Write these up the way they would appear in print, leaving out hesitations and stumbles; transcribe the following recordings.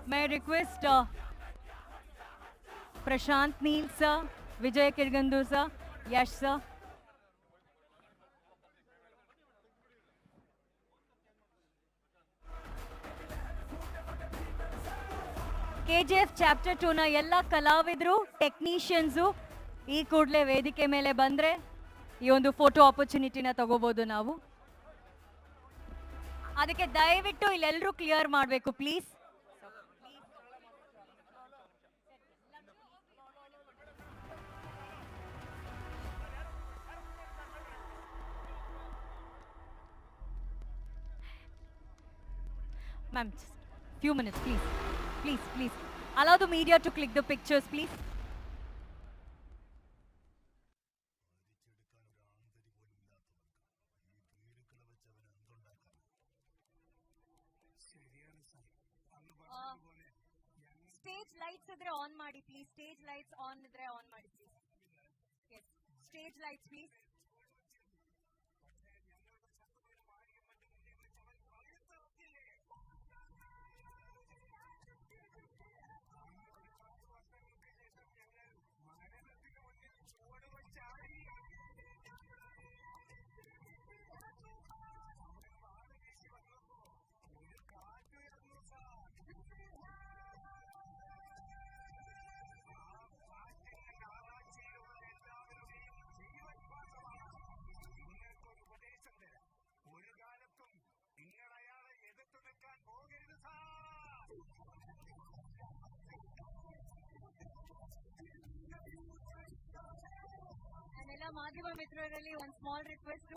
May I request Prashant Neel sir, Vijay Kirgandu sir, Yash sir. KGF chapter 2ನ ಎಲ್ಲ ಕಲಾವಿದರು technicians ಈ ಕೂಡಲೇ ವೇದಿಕೆ ಮೇಲೆ ಬಂದರೆ ಈ ಒಂದು ಫೋಟೋ ಆಪರ್ಚುನಿಟಿನ ತಗೋಬೋದು ನಾವು. ಅದಕ್ಕೆ ದಯವಿಟ್ಟು ಇಲ್ಲೆಲ್ಲರೂ ಕ್ಲಿಯರ್ ಮಾಡಬೇಕು please. Ma'am, just few minutes, please. Please, please. Allow the media to click the pictures, please. Stage lights idre on ಮಾಡಿ please. Stage lights on idre on ಮಾಡಿ please. Yes. Stage lights please. ಎಲ್ಲ ಮಾಧ್ಯಮ ಮಿತ್ರರಲ್ಲಿ ಒಂದು small request,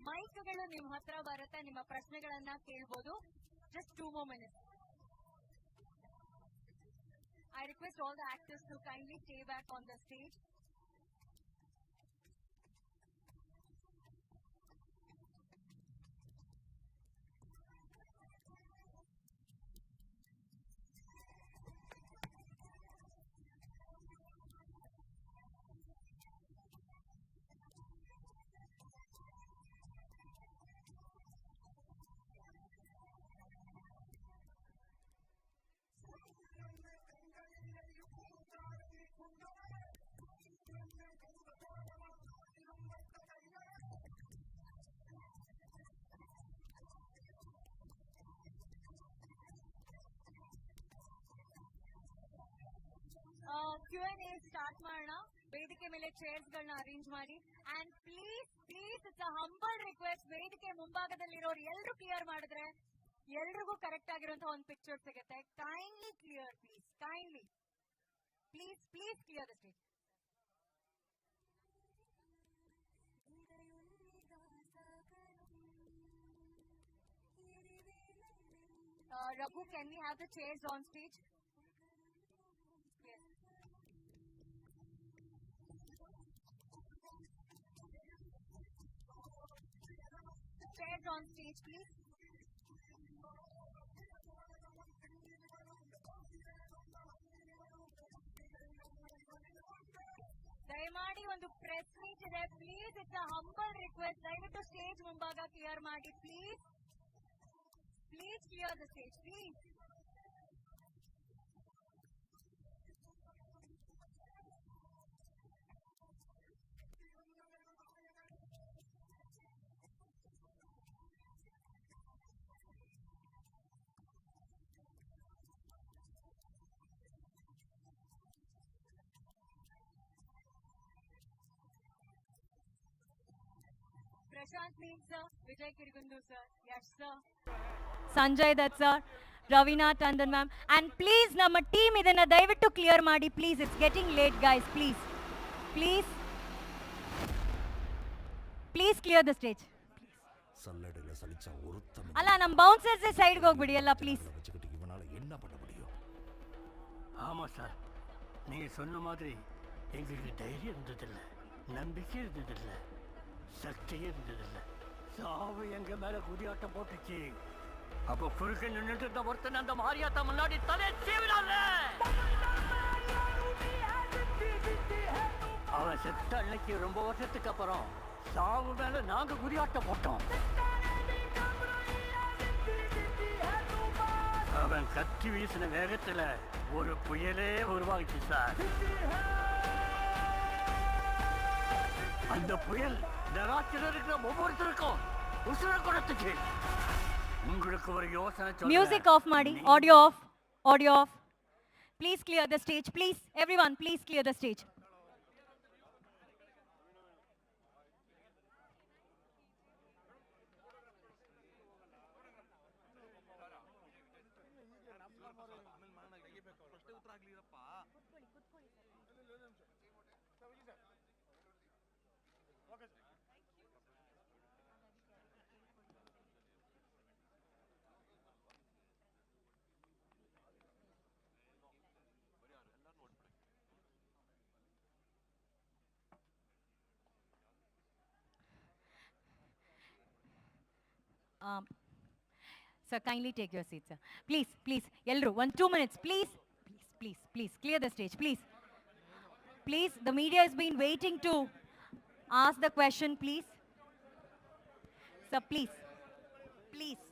ಮೈಕ್ಗಳು ನಿಮ್ಮ ಹತ್ರ ಬರುತ್ತೆ, ನಿಮ್ಮ ಪ್ರಶ್ನೆಗಳನ್ನ ಕೇಳಬಹುದು. Just 2 more minutes. I request all the actors to kindly stay back on the stage. Q&A start ಮಾಡೋಣ. ವೇದಿಕೆ ಮೇಲೆ ಚೇರ್ಸ್ ಗಳನ್ನ ಅರೇಂಜ್ ಮಾಡಿ. And please please it's a humble request, ವೇದಿಕೆ ಮುಂಭಾಗದಲ್ಲಿರೋರು ಎಲ್ಲರೂ ಕ್ಲಿಯರ್ ಮಾಡಿದ್ರೆ ಎಲ್ರಿಗೂ ಕರೆಕ್ಟ್ ಆಗಿರುವಂತಹ ಒಂದು ಪಿಕ್ಚರ್ ಸಿಗುತ್ತೆ. Kindly clear please, kindly please please clear the stage. Raghu, can we have the chairs on stage? Yes. Chairs on stage, please. ದಯಮಾಡಿ ಒಂದು press meet ಇದೆ, please it's a humble request. ದಯವಿಟ್ಟು stage ಮುಂಭಾಗ clear ಮಾಡಿ please. Please clear the stage, please. Prashant Neel sir, Vijay Kirgundu sir, Yash sir, Sanjay Dutt sir, Ravina Tandon ma'am, and please ನಮ್ಮ team ಇದನ್ನ ದಯವಿಟ್ಟು clear ಮಾಡಿ please. It's getting late guys, please please please clear the stage. ಅಲ್ಲ ನಮ್ಮ bouncers ಸೈಡ್ಗೆ ಹೋಗ್ಬಿಡಿ ಎಲ್ಲ please. ஆமாம் சார், நீங்கள் சொன்ன மாதிரி எங்களுக்கு தைரியம் இருந்ததில்லை, நம்பிக்கை இருந்ததில்லை, சக்தியே இருந்ததில்லை. சாவு எங்கள் மேலே குதியாட்டம் போட்டுச்சு. அப்போ குறுக்க நின்றுட்டு இருந்த ஒருத்தன் அந்த மாரியாத்தா முன்னாடி தலை சீவினால. அவன் செத்த அன்னைக்கு ரொம்ப வருஷத்துக்கு அப்புறம் சாவு மேலே நாங்கள் குதியாட்டம் போட்டோம். அவன் இவன் கத்தி வீசின வேகத்துல ஒரு புயலே உருவாகிச்சு சார். அந்த புயல் நராட்சியில் இருக்கிற ஒவ்வொருத்தருக்கும் உசுர கொடுத்துச்சு. உங்களுக்கு ஒரு யோசனை சொல்றேன். ಮ್ಯೂಸಿಕ್ ಆಫ್ ಮಾಡಿ. Audio of. Audio of. Please clear the stage. Please everyone please clear the stage. Sir, kindly take your seat, sir. Please, please, Elru, 2 minutes, please. Please, please, please, clear the stage, please. Please, the media has been waiting to ask the question, please. Sir, please, please.